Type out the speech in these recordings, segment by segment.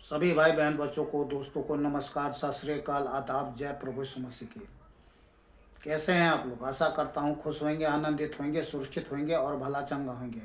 सभी भाई बहन बच्चों को दोस्तों को नमस्कार, सत श्री अकाल, आदाब, जय प्रभु यीशु मसीह की। कैसे हैं आप लोग? आशा करता हूँ खुश होंगे, आनंदित होंगे, सुरक्षित होंगे और भला चंगा होंगे।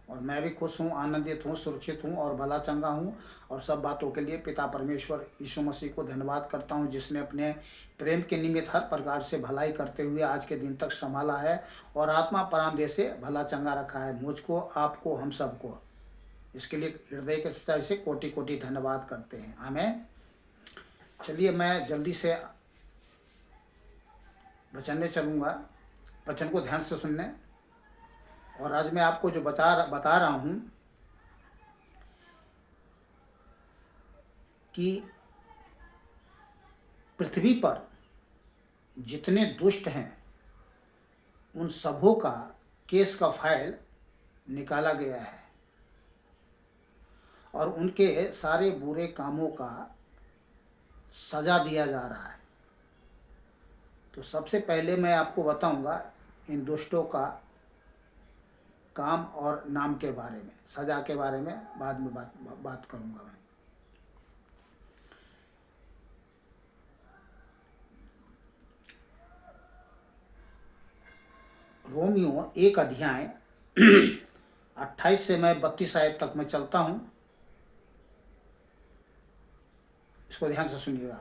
और मैं भी खुश हूँ, आनंदित हूँ, सुरक्षित हूँ और भला चंगा हूँ। और सब बातों के लिए पिता परमेश्वर यीशु मसीह को धन्यवाद करता हूँ, जिसने अपने प्रेम के निमित्त हर प्रकार से भलाई करते हुए आज के दिन तक संभाला है और आत्मा प्राण से भला चंगा रखा है मुझको, आपको, हम सबको। इसके लिए हृदय के सच्चाई से कोटि कोटि धन्यवाद करते हैं। आमेन। चलिए मैं जल्दी से वचन में चलूँगा, वचन को ध्यान से सुनने। और आज मैं आपको जो बता रहा हूँ कि पृथ्वी पर जितने दुष्ट हैं उन सबों का केस का फाइल निकाला गया है और उनके सारे बुरे कामों का सजा दिया जा रहा है। तो सबसे पहले मैं आपको बताऊंगा इन दुष्टों का काम और नाम के बारे में। सजा के बारे में बाद में बात करूंगा मैं। रोमियो 1 अध्याय 28 से मैं 32 आयत तक मैं चलता हूं। इसको ध्यान से सुनिएगा।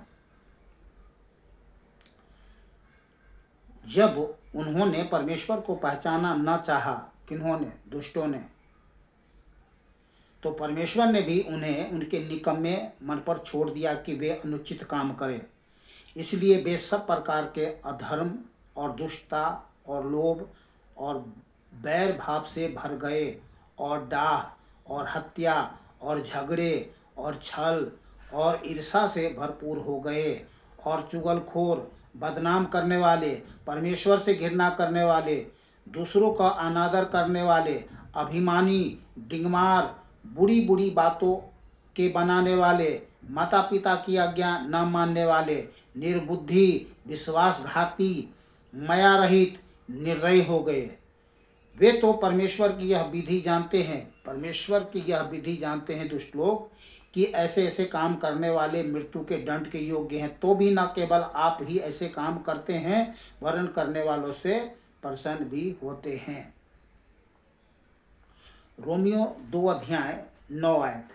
जब उन्होंने परमेश्वर को पहचाना न चाहा, किन्होंने? दुष्टों ने, तो परमेश्वर ने भी उन्हें उनके निकम्मे मन पर छोड़ दिया कि वे अनुचित काम करें। इसलिए वे सब प्रकार के अधर्म और दुष्टता और लोभ और बैर भाव से भर गए और डाह और हत्या और झगड़े और छल और ईर्षा से भरपूर हो गए और चुगलखोर, बदनाम करने वाले, परमेश्वर से घृणा करने वाले, दूसरों का अनादर करने वाले, अभिमानी, डिंगमार, बुरी बुरी बातों के बनाने वाले, माता पिता की आज्ञा न मानने वाले, निर्बुद्धि, विश्वासघाती, माया रहित, निर्दयी हो गए। वे तो परमेश्वर की यह विधि जानते हैं, परमेश्वर की यह विधि जानते हैं दुष्ट लोग, कि ऐसे ऐसे काम करने वाले मृत्यु के दंड के योग्य हैं। तो भी न केवल आप ही ऐसे काम करते हैं, वरन करने वालों से प्रसन्न भी होते हैं। रोमियो 2 अध्याय 9 आयत।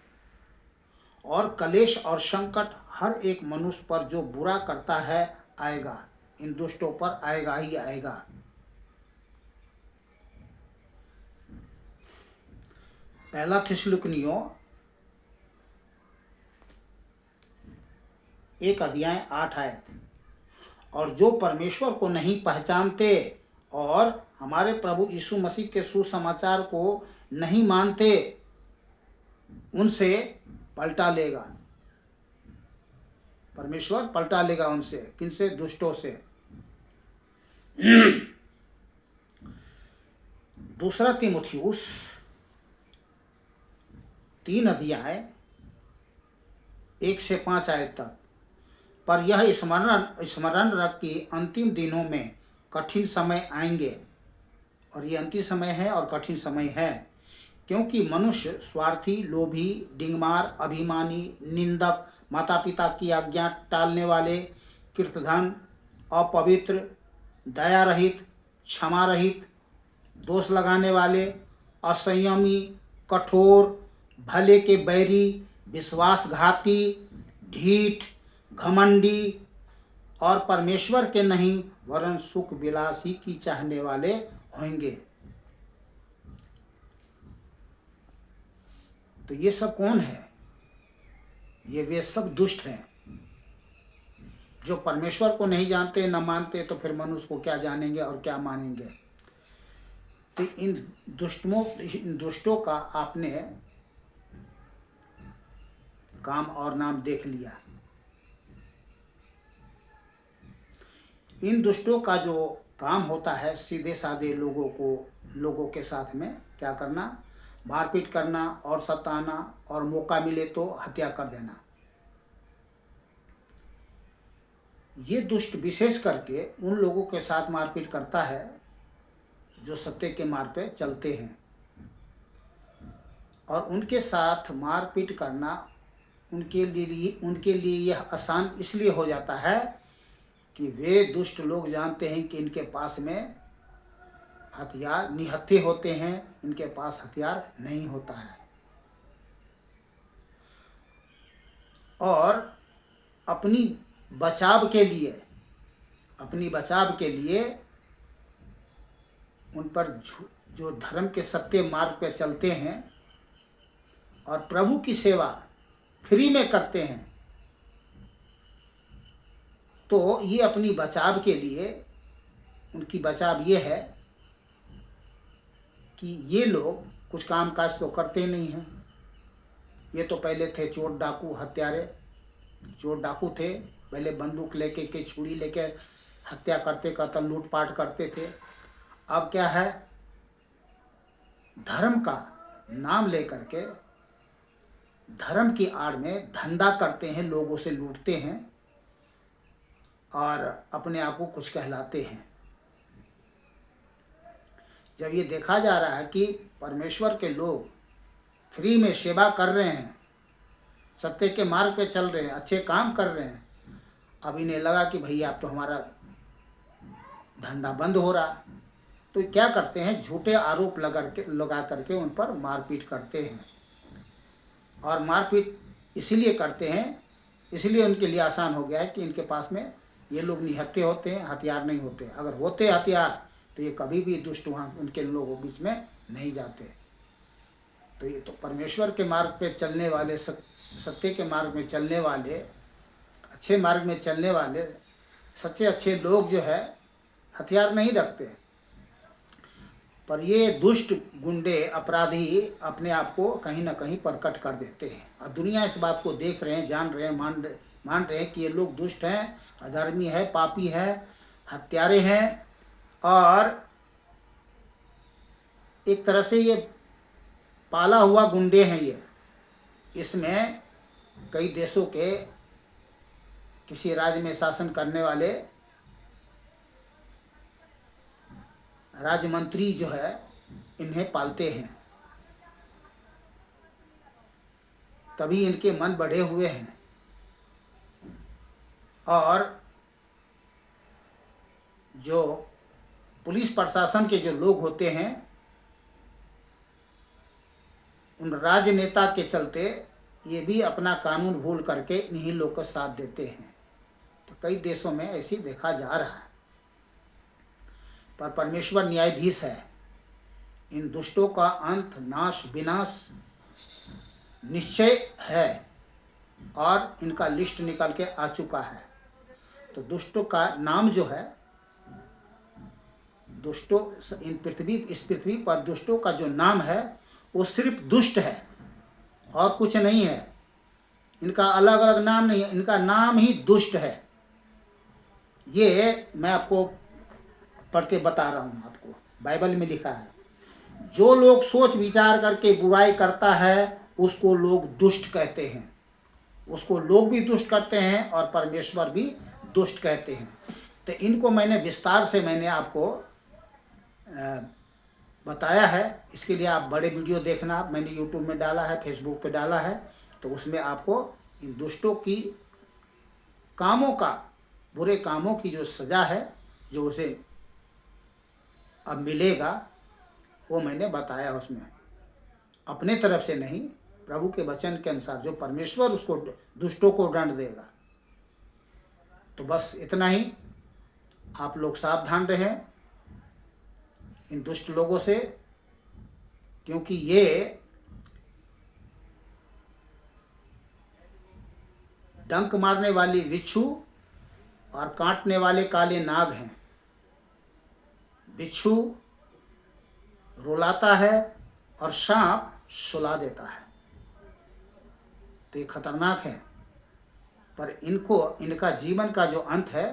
और कलेश और संकट हर एक मनुष्य पर जो बुरा करता है आएगा। इन दुष्टों पर आएगा ही आएगा। पहला थिस्सलुनीकियों 1 अध्याय 8 आयत। और जो परमेश्वर को नहीं पहचानते और हमारे प्रभु यीशु मसीह के सुसमाचार को नहीं मानते, उनसे पलटा लेगा। परमेश्वर पलटा लेगा उनसे। किनसे? दुष्टों से। दूसरा तीमुथियुस 3 अध्याय 1 से 5 आयत तक। पर यह स्मरण रख कि अंतिम दिनों में कठिन समय आएंगे। और ये अंतिम समय है और कठिन समय है, क्योंकि मनुष्य स्वार्थी, लोभी, डिंगमार, अभिमानी, निंदक, माता पिता की आज्ञा टालने वाले, कृतघ्न, अपवित्र, दया रहित, क्षमा रहित, दोष लगाने वाले, असंयमी, कठोर, भले के बैरी, विश्वासघाती, ढीठ, घमंडी और परमेश्वर के नहीं वरन सुख विलासी की चाहने वाले होंगे। तो ये सब कौन है? ये वे सब दुष्ट हैं जो परमेश्वर को नहीं जानते, न मानते, तो फिर मनुष्य को क्या जानेंगे और क्या मानेंगे। तो इन दुष्टों का आपने काम और नाम देख लिया। इन दुष्टों का जो काम होता है, सीधे साधे लोगों के साथ में क्या करना? मारपीट करना और सताना, और मौका मिले तो हत्या कर देना। ये दुष्ट विशेष करके उन लोगों के साथ मारपीट करता है जो सत्य के मार्ग पे चलते हैं। और उनके साथ मारपीट करना उनके लिए यह आसान इसलिए हो जाता है कि वे दुष्ट लोग जानते हैं कि इनके पास में हथियार निहत्थे होते हैं, इनके पास हथियार नहीं होता है। और अपनी बचाव के लिए उन पर जो धर्म के सत्य मार्ग पे चलते हैं और प्रभु की सेवा फ्री में करते हैं, तो ये अपनी बचाव के लिए, उनकी बचाव ये है कि ये लोग कुछ काम काज तो करते नहीं हैं। ये तो पहले थे चोर डाकू हत्यारे, चोर डाकू थे, पहले बंदूक लेके के छुरी लेके हत्या करते, कत्ल लूटपाट करते थे। अब क्या है, धर्म का नाम लेकर के धर्म की आड़ में धंधा करते हैं, लोगों से लूटते हैं और अपने आप को कुछ कहलाते हैं। जब ये देखा जा रहा है कि परमेश्वर के लोग फ्री में सेवा कर रहे हैं, सत्य के मार्ग पे चल रहे हैं, अच्छे काम कर रहे हैं, अब इन्हें लगा कि भैया अब तो हमारा धंधा बंद हो रहा, तो क्या करते हैं, झूठे आरोप लगा करके उन पर मारपीट करते हैं। और मारपीट इसीलिए करते हैं, इसलिए उनके लिए आसान हो गया है कि इनके पास में ये लोग निहत्थे होते हैं, हथियार नहीं होते। अगर होते हथियार तो ये कभी भी दुष्ट वहाँ उनके लोगों बीच में नहीं जाते। तो ये तो परमेश्वर के मार्ग पे चलने वाले, सत्य के मार्ग में चलने वाले, अच्छे मार्ग में चलने वाले सच्चे अच्छे लोग जो है हथियार नहीं रखते। पर ये दुष्ट गुंडे अपराधी अपने आप को कहीं ना कहीं प्रकट कर देते हैं और दुनिया इस बात को देख रहे हैं, जान रहे हैं, मान रहे हैं कि ये लोग दुष्ट हैं, अधर्मी है, पापी है, हत्यारे हैं। और एक तरह से ये पाला हुआ गुंडे हैं। ये इसमें कई देशों के किसी राज्य में शासन करने वाले राज्य मंत्री जो है इन्हें पालते हैं, तभी इनके मन बढ़े हुए हैं। और जो पुलिस प्रशासन के जो लोग होते हैं, उन राजनेता के चलते ये भी अपना कानून भूल करके इन्हीं लोग का साथ देते हैं। तो कई देशों में ऐसी देखा जा रहा है। पर परमेश्वर न्यायाधीश है, इन दुष्टों का अंत नाश विनाश निश्चय है और इनका लिस्ट निकल के आ चुका है। तो दुष्टों का नाम जो है, दुष्टों इस पृथ्वी पर दुष्टों का जो नाम है वो सिर्फ दुष्ट है और कुछ नहीं है। इनका अलग अलग नाम नहीं है, इनका नाम ही दुष्ट है। ये मैं आपको पढ़ के बता रहा हूँ, आपको बाइबल में लिखा है, जो लोग सोच विचार करके बुराई करता है उसको लोग दुष्ट कहते हैं। उसको लोग भी दुष्ट कहते हैं और परमेश्वर भी दुष्ट कहते हैं। तो इनको मैंने विस्तार से आपको बताया है। इसके लिए आप बड़े वीडियो देखना, मैंने यूट्यूब में डाला है, फेसबुक पे डाला है, तो उसमें आपको इन दुष्टों की कामों का, बुरे कामों की जो सज़ा है, जो उसे अब मिलेगा, वो मैंने बताया उसमें। अपने तरफ से नहीं, प्रभु के वचन के अनुसार जो परमेश्वर उसको दुष्टों को दंड देगा। तो बस इतना ही, आप लोग सावधान रहें इन दुष्ट लोगों से, क्योंकि ये डंक मारने वाली बिच्छू और काटने वाले काले नाग हैं। बिच्छू रुलाता है और सांप सुला देता है। तो ये खतरनाक है। पर इनका जीवन का जो अंत है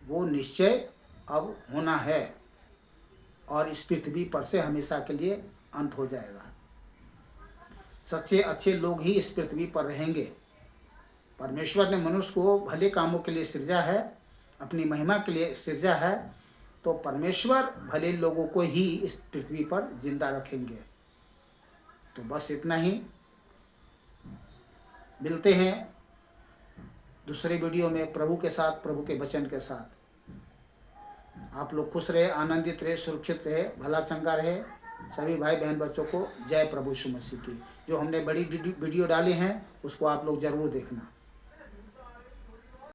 वो निश्चय अब होना है और इस पृथ्वी पर से हमेशा के लिए अंत हो जाएगा। सच्चे अच्छे लोग ही इस पृथ्वी पर रहेंगे। परमेश्वर ने मनुष्य को भले कामों के लिए सृजा है, अपनी महिमा के लिए सृजा है, तो परमेश्वर भले लोगों को ही इस पृथ्वी पर जिंदा रखेंगे। तो बस इतना ही। मिलते हैं दूसरे वीडियो में प्रभु के साथ, प्रभु के वचन के साथ। आप लोग खुश रहे, आनंदित रहे, सुरक्षित रहे, भला चंगा रहे। सभी भाई बहन बच्चों को जय प्रभु यीशु मसीह की। जो हमने बड़ी वीडियो डाली हैं उसको आप लोग ज़रूर देखना।